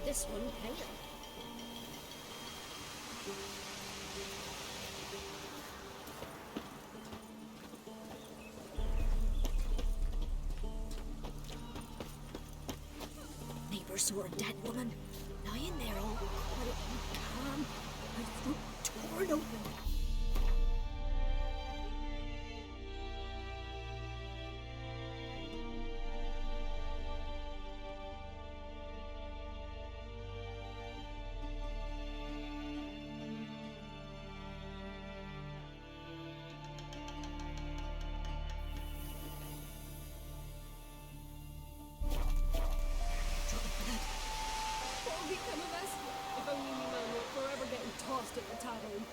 this one pale. Neighbour saw a dead woman, lying there all quiet and calm, my throat torn open. What'll become of us? If only we man were forever getting tossed at the tavern.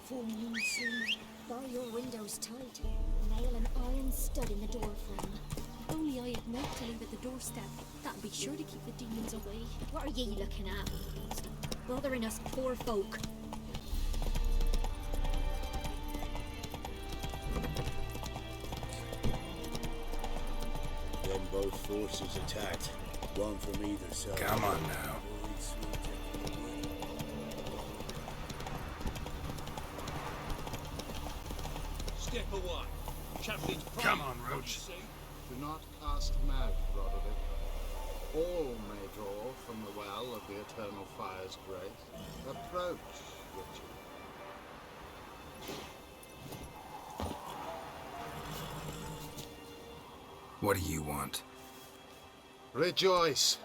Full moon soon. Bar your windows tight. Nail an iron stud in the door frame. If only I had night to leave at the doorstep. That'd be sure to keep the demons away. What are ye looking at? Stop bothering us poor folk. Then both forces attacked. One from either side. Come on now. Step away. Chaplain's Come on, Roach. Do not cast him out, Roderick. All may draw from the well of the eternal fire's grace. Approach, Richard. What do you want? Rejoice,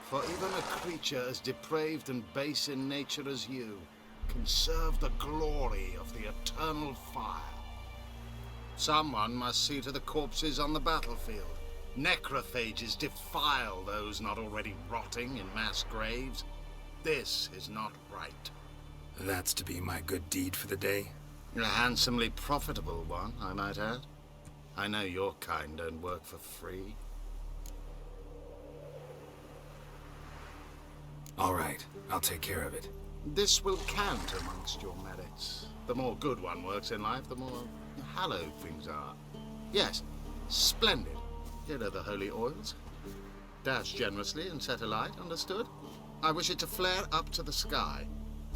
for even a creature as depraved and base in nature as you can serve the glory of the eternal fire. Someone must see to the corpses on the battlefield. Necrophages defile those not already rotting in mass graves. This is not right. That's to be my good deed for the day? A handsomely profitable one, I might add. I know your kind don't work for free. All right, I'll take care of it. This will count amongst your merits. The more good one works in life, the more hallowed things are. Yes, splendid. Here are the holy oils. Dash generously and set alight, understood? I wish it to flare up to the sky,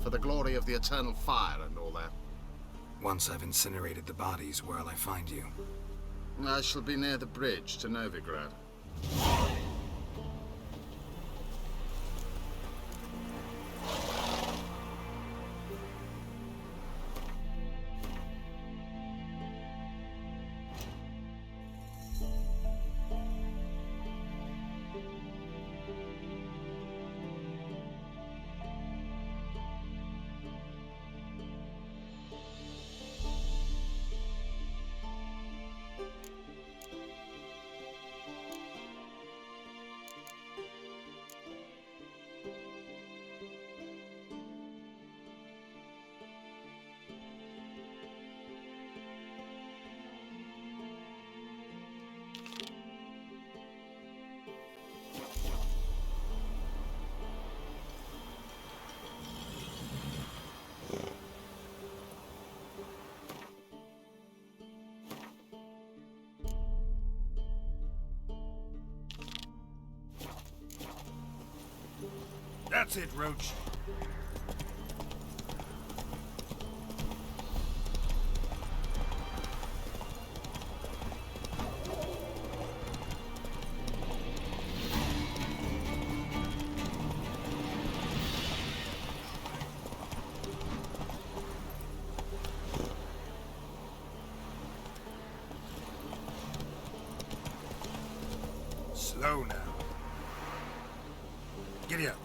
for the glory of the eternal fire and all that. Once I've incinerated the bodies, where'll I find you? I shall be near the bridge to Novigrad. That's it, Roach. Slow now. Giddy up.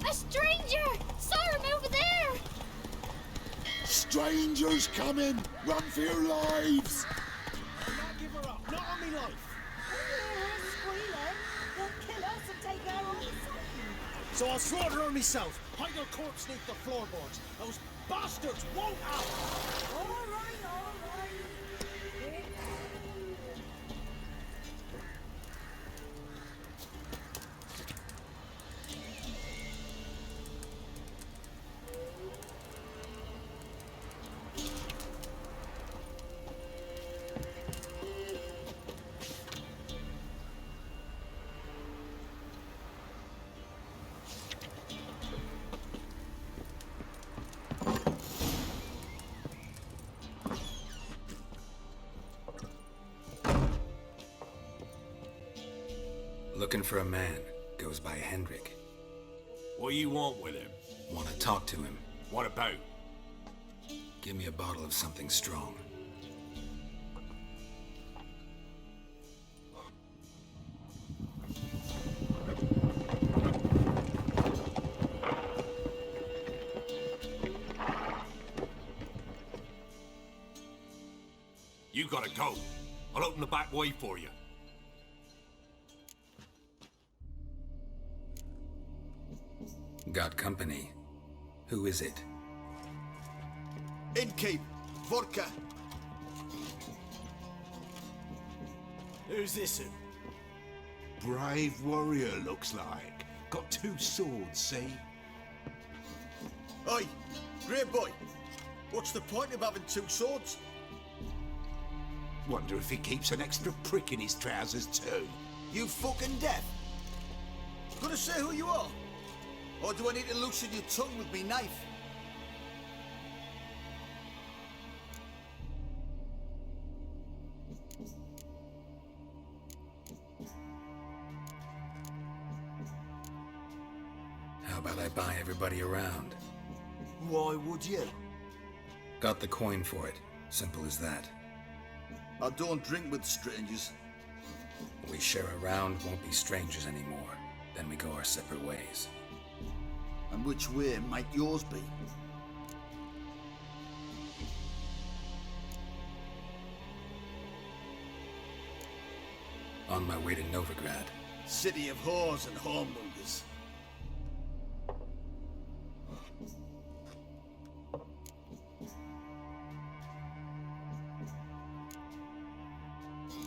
A stranger! Saw him over there! Strangers coming! Run for your lives! Not give her up. Not on me life. So I'll slaughter her myself. Hide her corpse beneath the floorboards. Those bastards won't out. All right, all right. Looking for a man. Goes by Hendrik. What do you want with him? Want to talk to him. What about? Give me a bottle of something strong. You gotta go. I'll open the back way for you. Got company. Who is it? Innkeep, vodka. Who's this? Brave warrior, looks like. Got 2 swords, see? Oi, great boy. What's the point of having 2 swords? Wonder if he keeps an extra prick in his trousers too. You fucking deaf? Gonna say who you are? Or do I need to loosen your tongue with me knife? How about I buy everybody around? Why would you? Got the coin for it. Simple as that. I don't drink with strangers. We share a round, won't be strangers anymore. Then we go our separate ways. And which way might yours be? On my way to Novigrad. City of whores and whoremongers.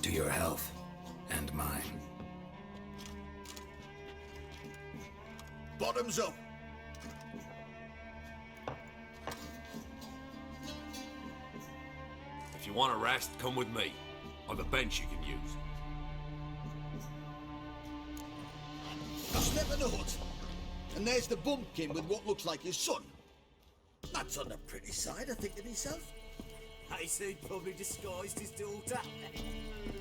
To your health. And mine. Bottoms up. If you want a rest, come with me. I've a bench you can use. Step in the hut. And there's the bumpkin with what looks like his son. That's on the pretty side, I think to myself. I say probably disguised his daughter.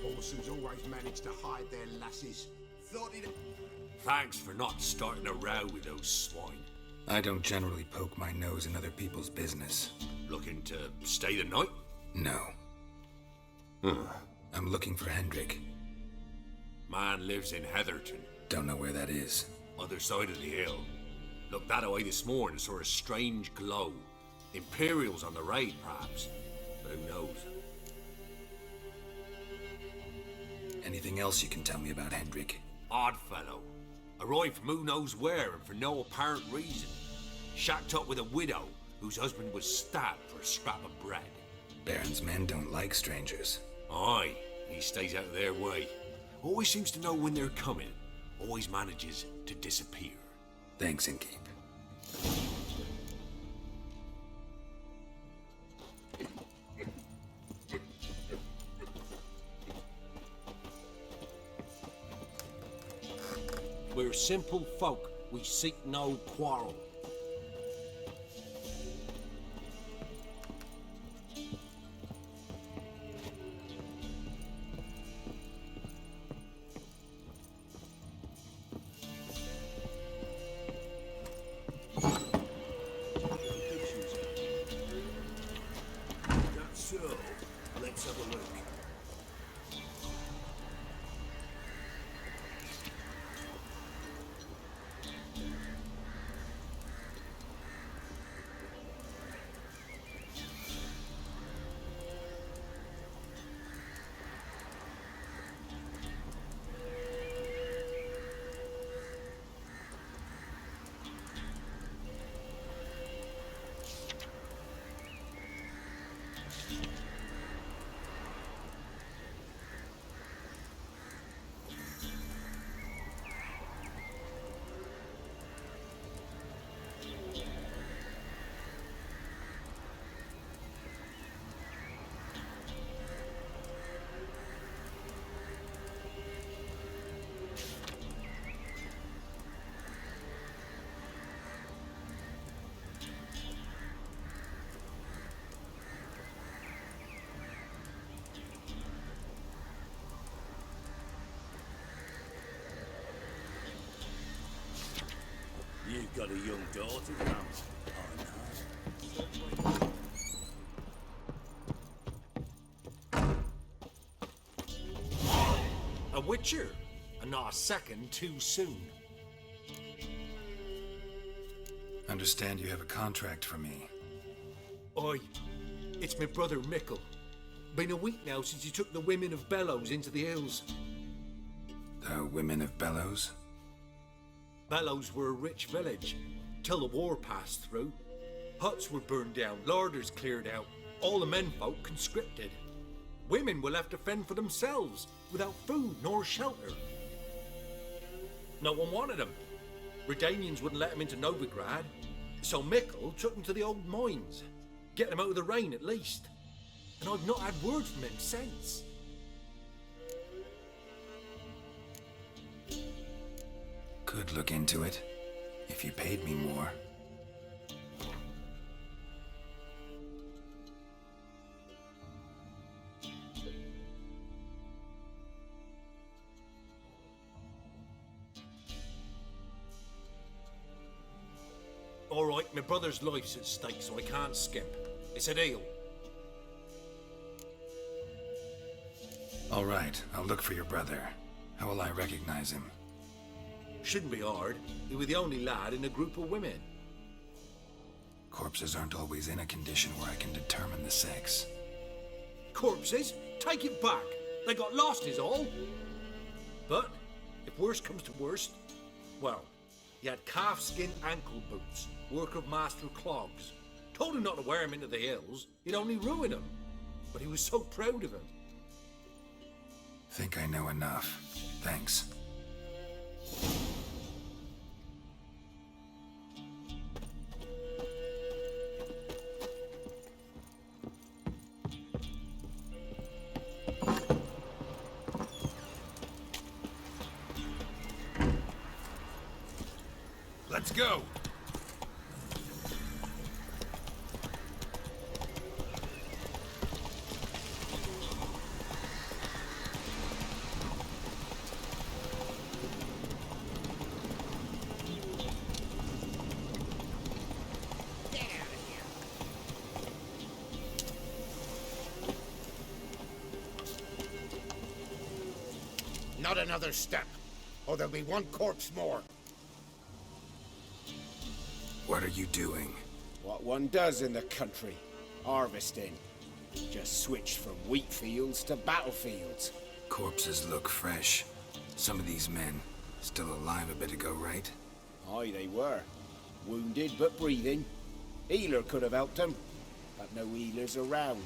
Horses always manage to hide their lasses. Thought he'd... Thanks for not starting a row with those swine. I don't generally poke my nose in other people's business. Looking to stay the night? No. I'm looking for Hendrik. Man lives in Heatherton, Don't know where that is. other side of the hill. Looked that away this morning, saw a strange glow. Imperials on the raid, perhaps. But who knows? Anything else you can tell me about Hendrik? Odd fellow. Arrived from who knows where and for no apparent reason. Shacked up with a widow whose husband was stabbed for a scrap of bread. Baron's men don't like strangers. Aye, he stays out of their way. Always seems to know when they're coming. always manages to disappear. Thanks, Innkeep. We're simple folk. We seek no quarrel. That's so. Let's have a look. You've got a young daughter now. A witcher, and not a second too soon. Understand you have a contract for me. Oi, it's my brother Mickle. Been a week now since he took the women of Bellows into the hills. The women of Bellows? Bellows were a rich village, till the war passed through. Huts were burned down, larders cleared out, all the menfolk conscripted. Women were left to fend for themselves, without food nor shelter. No one wanted them. Redanians wouldn't let them into Novigrad, so Mickle took them to the old mines, get them out of the rain at least. And I've not had word from him since. Could look into it, if you paid me more. All right, my brother's life's at stake, so I can't skimp. It's a deal. All right, I'll look for your brother. How will I recognize him? Shouldn't be hard. You were the only lad in a group of women. Corpses aren't always in a condition where I can determine the sex. Corpses? Take it back. They got lost is all. But, if worst comes to worst, well, he had calfskin ankle boots, work of master clogs. Told him not to wear them into the hills. He'd only ruin them. But he was so proud of him. Think I know enough. Thanks. Let's go! Not another step, or there'll be one corpse more. What are you doing? What one does in the country. Harvesting. Just switched from wheat fields to battlefields. Corpses look fresh. Some of these men still alive a bit ago, right? Aye, they were. Wounded but breathing. Healer could have helped them. But no healers around.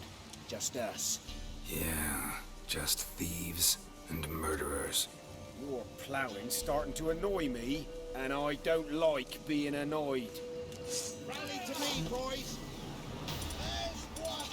Just us. Yeah, just thieves and murderers. More ploughing's starting to annoy me, and I don't like being annoyed. Rally to me, boys. There's one.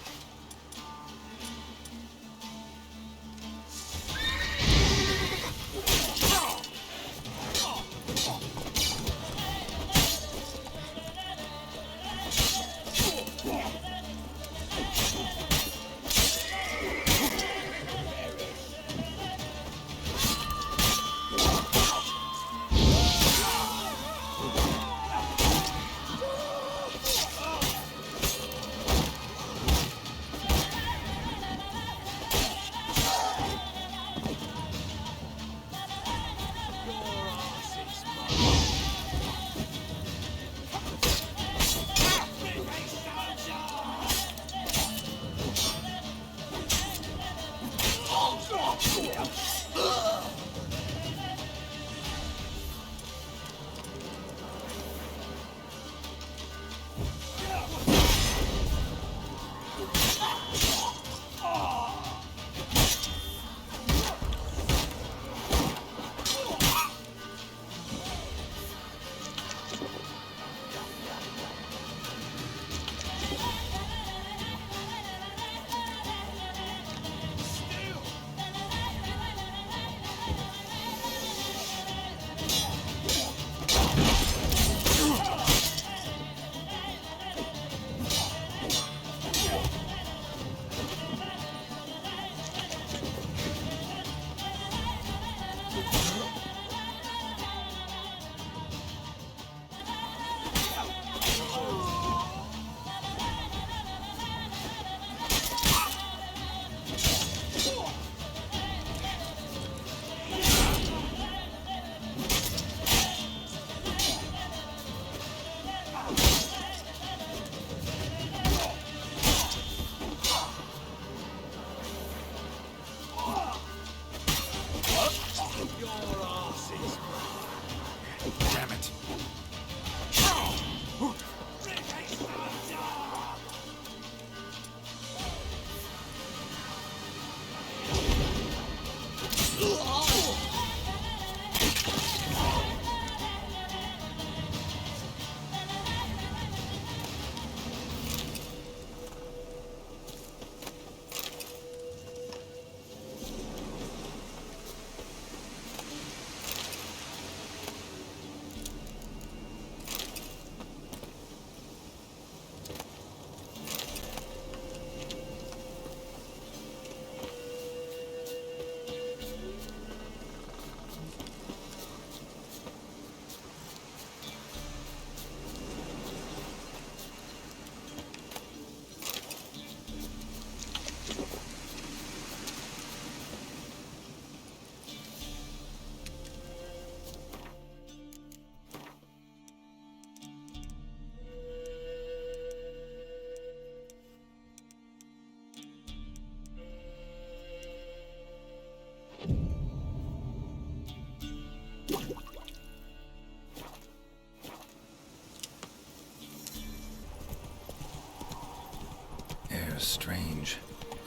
Air's strange,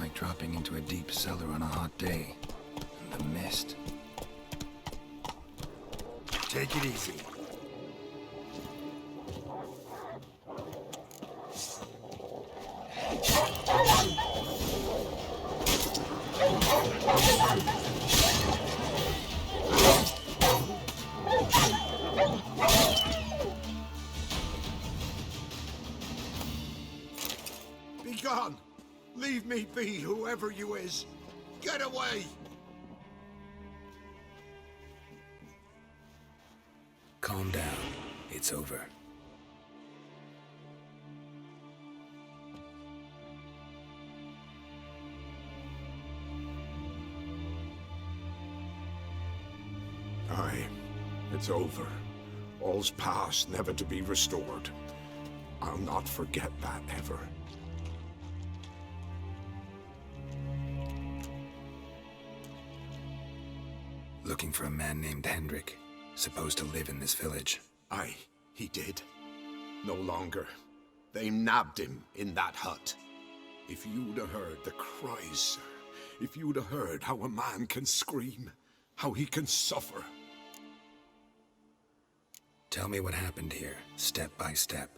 like dropping into a deep cellar on a hot day. And the mist. Take it easy. Be gone! Leave me be, whoever you is! Get away! Calm down. It's over. Aye, it's over. All's past, never to be restored. I'll not forget that ever. Looking for a man named Hendrik, supposed to live in this village. Aye, he did. No longer. They nabbed him in that hut. If you'd have heard the cries, sir. If you'd have heard how a man can scream. how he can suffer. Tell me what happened here, step by step.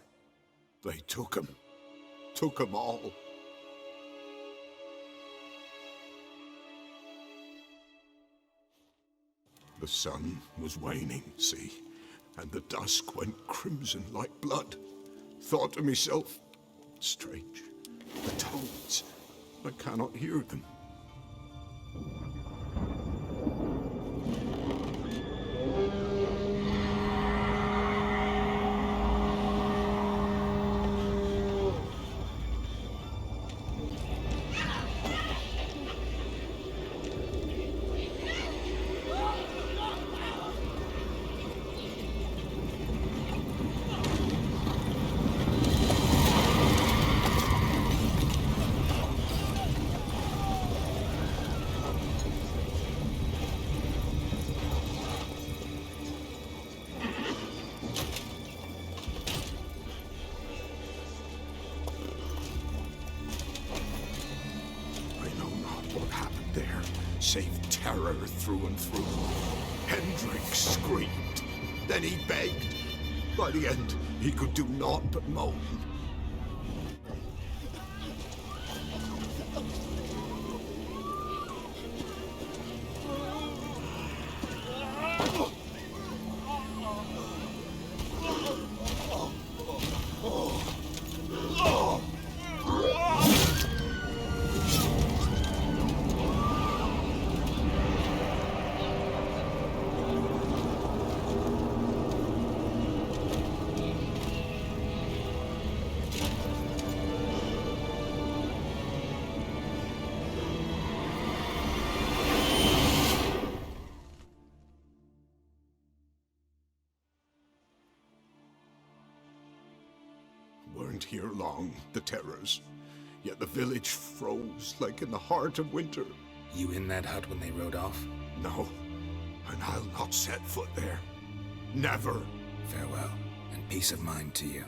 They took him all. The sun was waning, see, and the dusk went crimson like blood. Thought to myself, strange, the toads, I cannot hear them. Save terror through and through. Hendrik screamed. Then he begged. By the end, he could do naught but moan. Weren't here long, the terrors. Yet the village froze like in the heart of winter. You in that hut when they rode off? No, and I'll not set foot there. Never. Farewell, and peace of mind to you.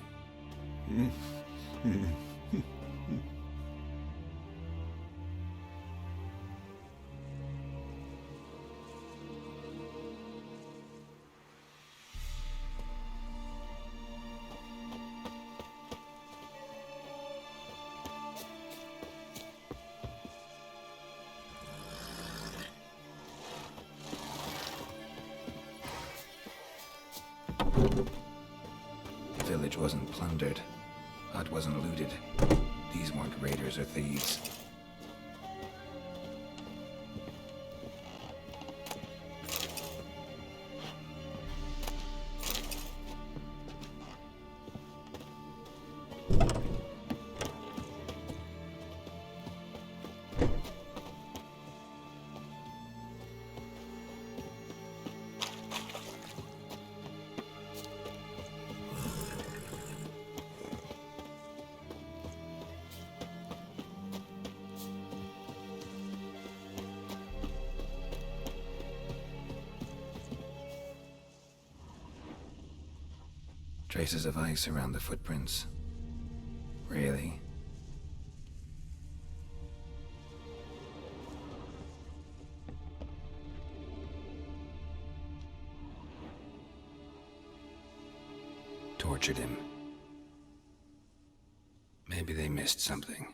The village wasn't plundered. Hut wasn't looted. These weren't raiders or thieves. Traces of ice around the footprints. Really? Tortured him. Maybe they missed something.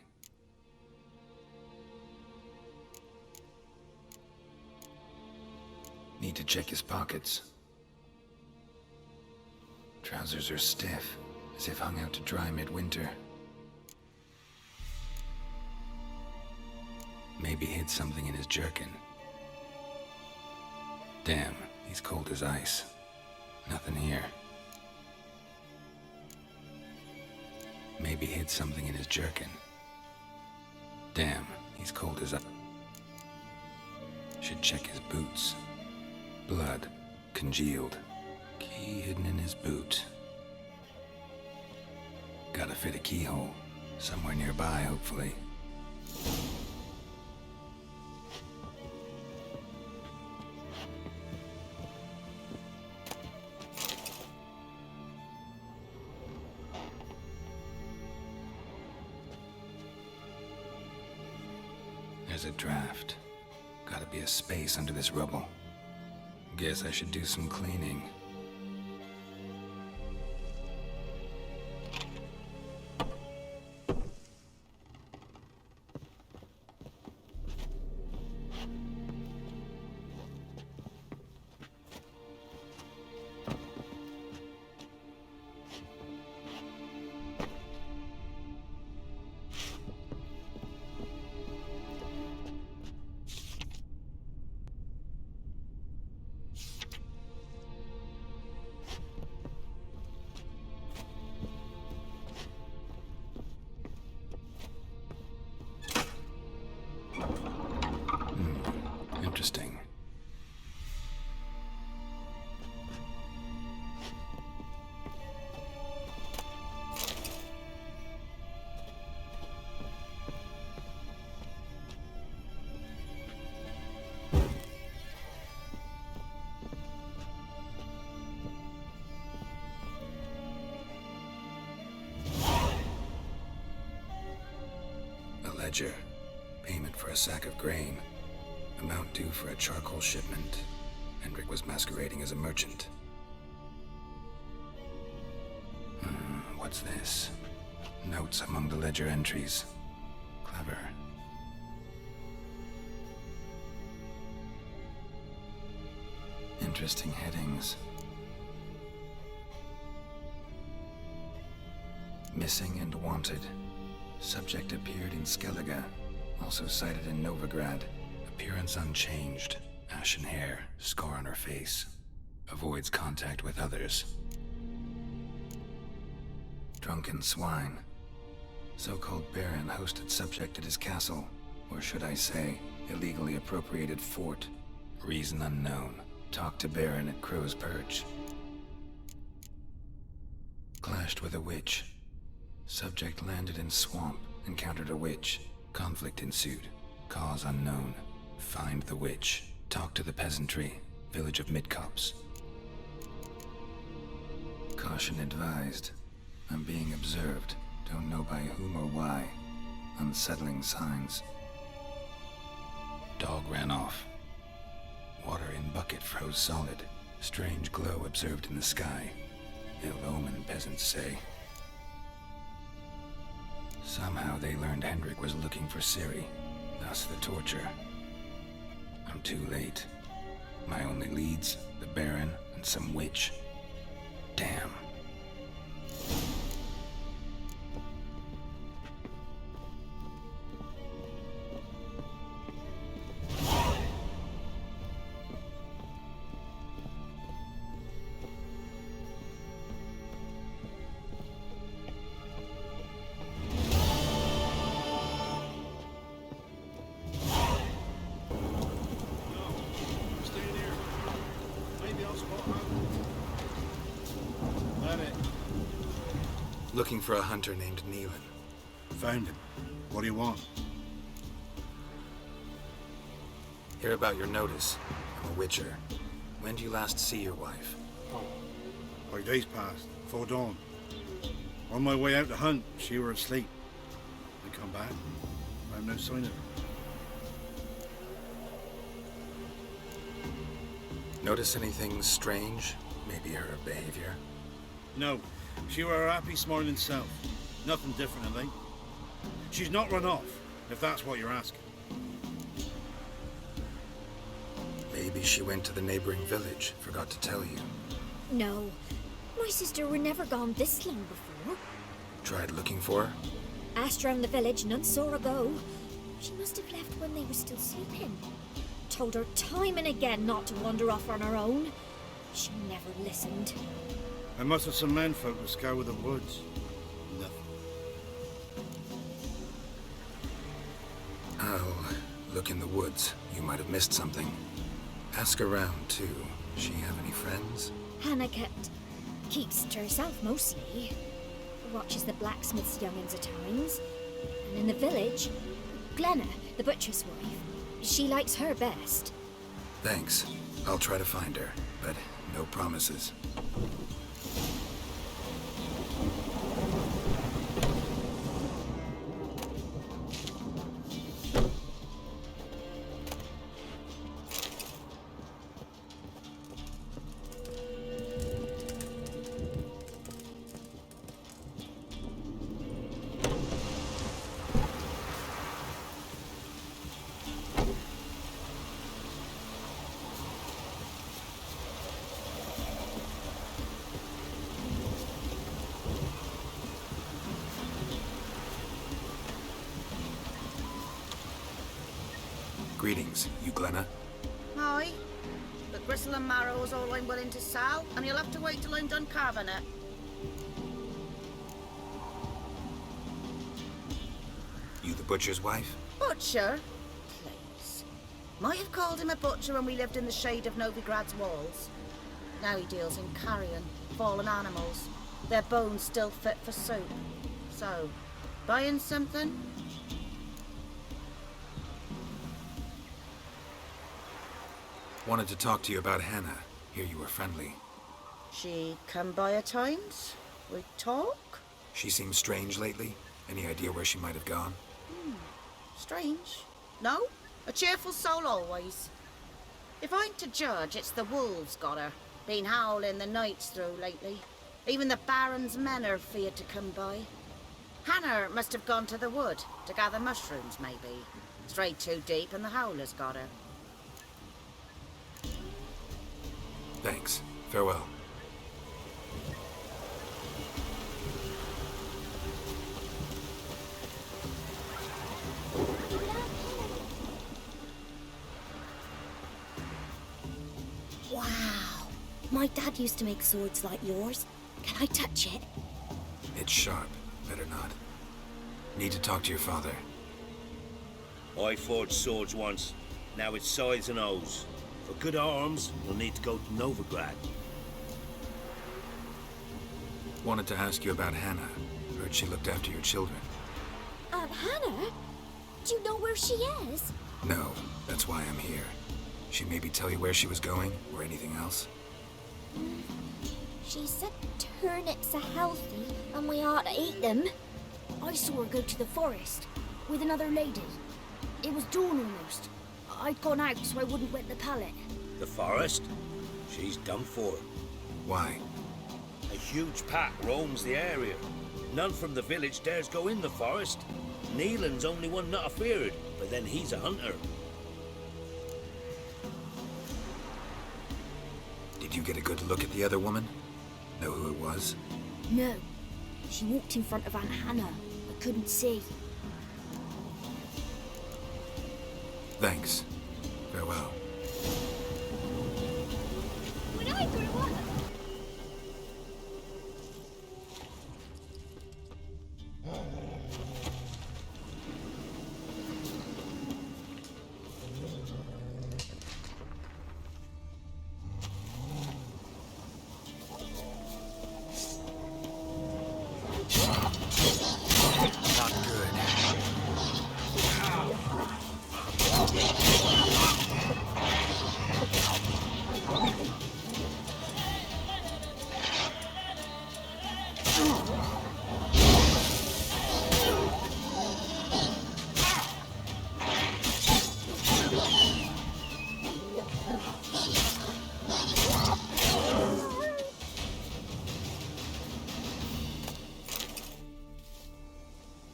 Need to check his pockets. Trousers are stiff, as if hung out to dry midwinter. Maybe hid something in his jerkin. Damn, he's cold as ice. Nothing here. Maybe hid something in his jerkin. Damn, he's cold as ice. Should check his boots. Blood, congealed. Key hidden in his boot. Gotta fit a keyhole. Somewhere nearby, hopefully. There's a draft. Gotta be a space under this rubble. Guess I should do some cleaning. Interesting. A ledger. Payment for a sack of grain. Amount due for a charcoal shipment. Hendrik was masquerading as a merchant. What's this? Notes among the ledger entries. Clever. Interesting headings. Missing and wanted. Subject appeared in Skellige. Also cited in Novigrad. Appearance unchanged. Ashen hair. Scar on her face. Avoids contact with others. Drunken swine. So-called baron hosted subject at his castle. Or should I say, illegally appropriated fort. Reason unknown. Talked to baron at Crow's Perch. Clashed with a witch. Subject landed in swamp. Encountered a witch. Conflict ensued. Cause unknown. Find the witch. Talk to the peasantry. Village of Midcopse. Caution advised. I'm being observed. Don't know by whom or why. Unsettling signs. Dog ran off. Water in bucket froze solid. Strange glow observed in the sky. Ill omen, peasants say. Somehow they learned Hendrik was looking for Ciri. Thus the torture. I'm too late. My only leads, the Baron and some witch. Damn. Looking for a hunter named Neelan. Found him. What do you want? Hear about your notice. I'm a witcher. When do you last see your wife? 5 days passed, before dawn. On my way out to hunt, she were asleep. I come back, I have no sign of her. Notice anything strange? Maybe her behavior? No, she were her happy, smiling self. Nothing different, I think. She's not run off, if that's what you're asking. Maybe she went to the neighboring village, forgot to tell you. No, my sister were never gone this long before. Tried looking for her? Asked round the village, none saw her go. She must have left when they were still sleeping. Told her time and again not to wander off on her own. She never listened. I must have some menfolk to scour the woods. Nothing. I'll look in the woods. You might have missed something. Ask around, too. She have any friends? Hannah keeps to herself mostly. Watches the blacksmith's young'uns at times. And in the village, Glenna, the butcher's wife, she likes her best. Thanks. I'll try to find her, but no promises. Greetings, you Glenna? Aye. But gristle and marrow is all I'm willing to sell, and you'll have to wait till I'm done carving it. You the butcher's wife? Butcher? Please. Might have called him a butcher when we lived in the shade of Novigrad's walls. Now he deals in carrion, fallen animals. Their bones still fit for soup. So, buying something? Wanted to talk to you about Hannah. Hear you were friendly. She come by at times? We talk? She seems strange lately. Any idea where she might have gone? Strange. No? A cheerful soul always. If I'm to judge, it's the wolves got her. Been howling the nights through lately. Even the Baron's men are feared to come by. Hannah must have gone to the wood to gather mushrooms, maybe. Strayed too deep and the howlers got her. Thanks. Farewell. Wow. My dad used to make swords like yours. Can I touch it? It's sharp. Better not. Need to talk to your father. I forged swords once. Now it's scythes and hoes. For good arms, you'll need to go to Novigrad. Wanted to ask you about Hannah. Heard she looked after your children. Hannah? Do you know where she is? No, that's why I'm here. She maybe tell you where she was going, or anything else? She said turnips are healthy and we ought to eat them. I saw her go to the forest with another lady. It was dawn almost. I'd gone out so I wouldn't wet the pallet. The forest? She's done for. Why? A huge pack roams the area. None from the village dares go in the forest. Neelan's only one not afeared, but then he's a hunter. Did you get a good look at the other woman? Know who it was? No. She walked in front of Aunt Hannah. I couldn't see. Thanks. Farewell. When I grew up... Not good.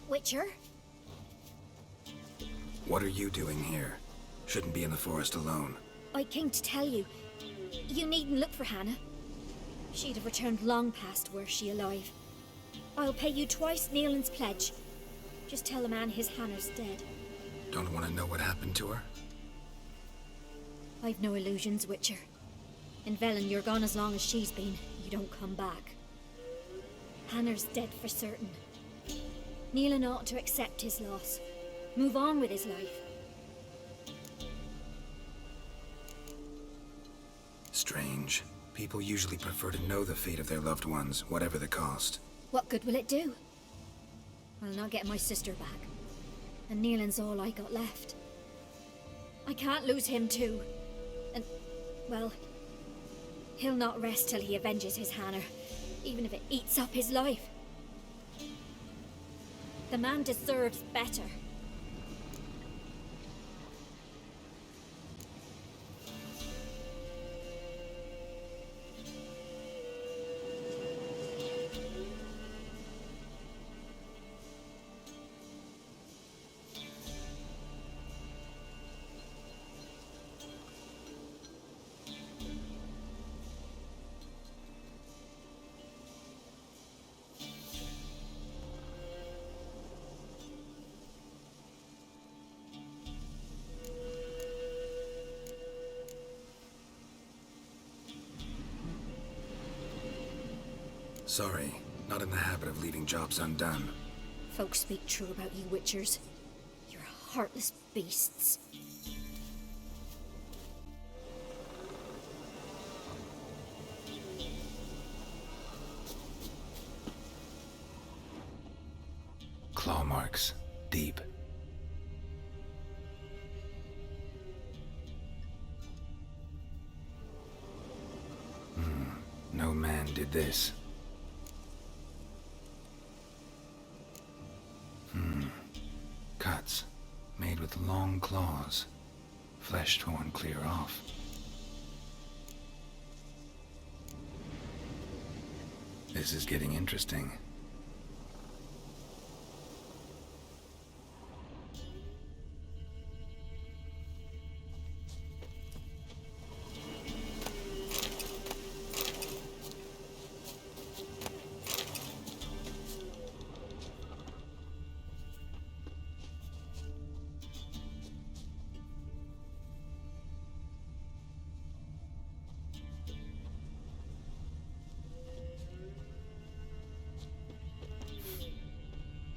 Witcher? What are you doing here? Shouldn't be in the forest alone. I came to tell you. You needn't look for Hannah. She'd have returned long past were she alive. I'll pay you twice Neelan's pledge. Just tell the man his Hannah's dead. Don't want to know what happened to her? I've no illusions, Witcher. In Velen, you're gone as long as she's been. You don't come back. Hannah's dead for certain. Neelan ought to accept his loss. Move on with his life. Strange. People usually prefer to know the fate of their loved ones, whatever the cost. What good will it do? I'll not get my sister back. And Neelan's all I got left. I can't lose him too. And, well, he'll not rest till he avenges his Hannah, even if it eats up his life. The man deserves better. Sorry, not in the habit of leaving jobs undone. Folks speak true about you Witchers. You're heartless beasts. Claw marks. Deep. No man did this. Cuts. Made with long claws. Flesh torn clear off. This is getting interesting.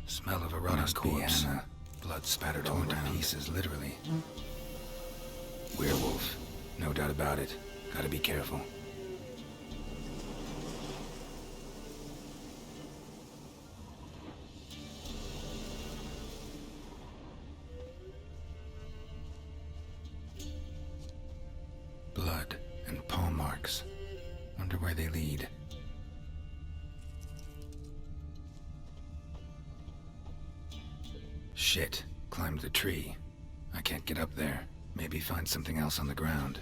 Smell of a rotten corpse. Blood spattered all around. Pieces, literally. Werewolf. No doubt about it. Gotta be careful. Blood and paw marks. Wonder where they lead. Shit. Climbed the tree. I can't get up there. Maybe find something else on the ground.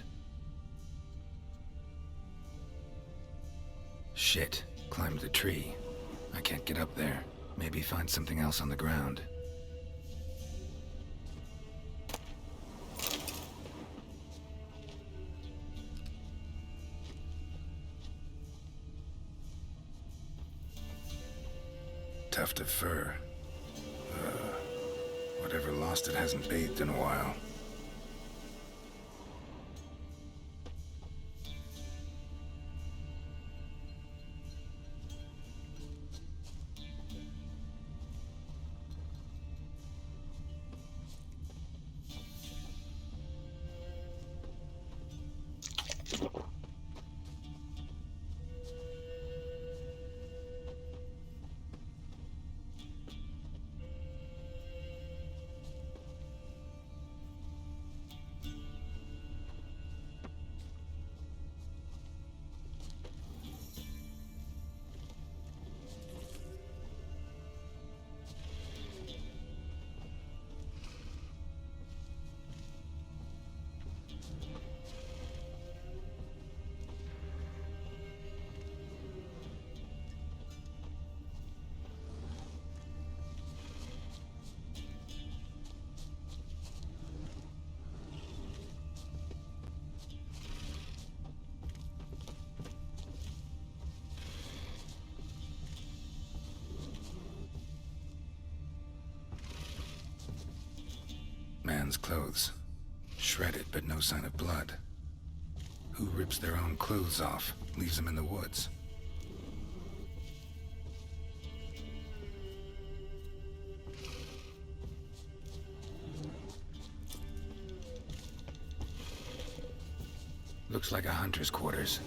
Shit. Climbed the tree. I can't get up there. Maybe find something else on the ground. Tuft of fur. Whatever lost it hasn't bathed in a while. Man's clothes. Shredded, but no sign of blood. Who rips their own clothes off, leaves them in the woods? Looks like a hunter's quarters.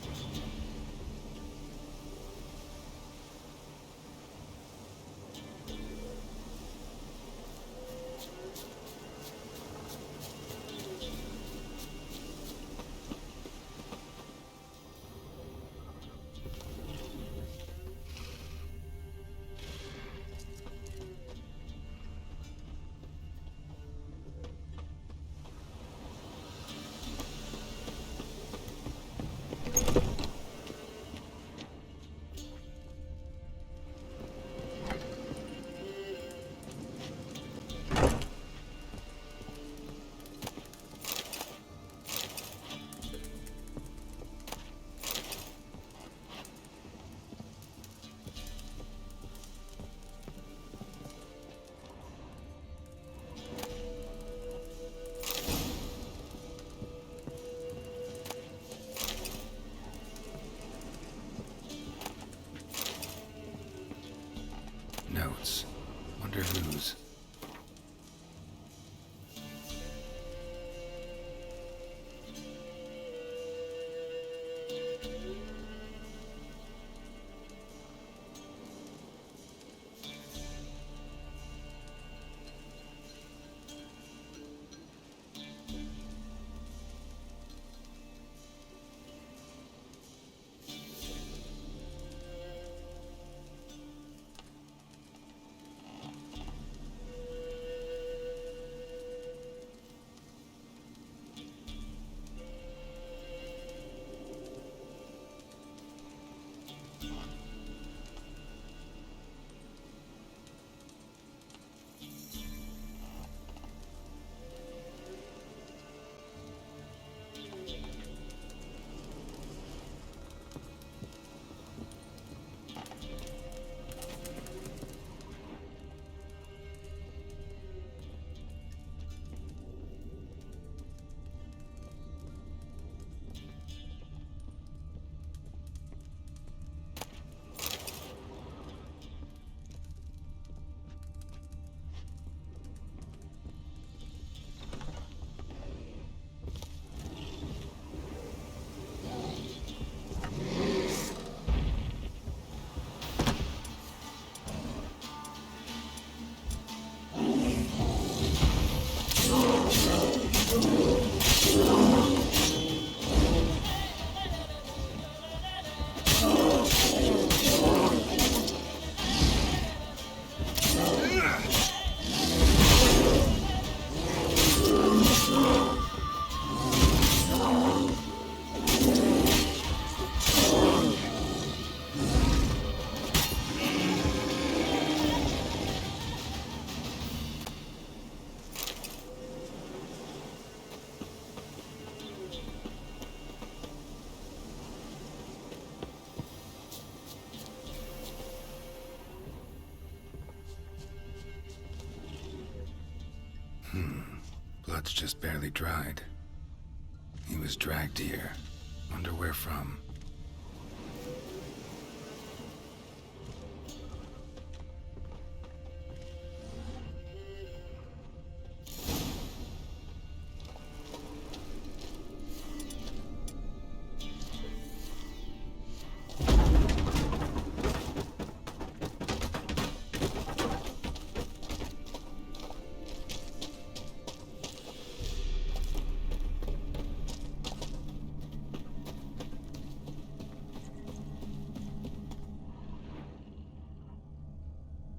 Blood's just barely dried. He was dragged here. Wonder where from.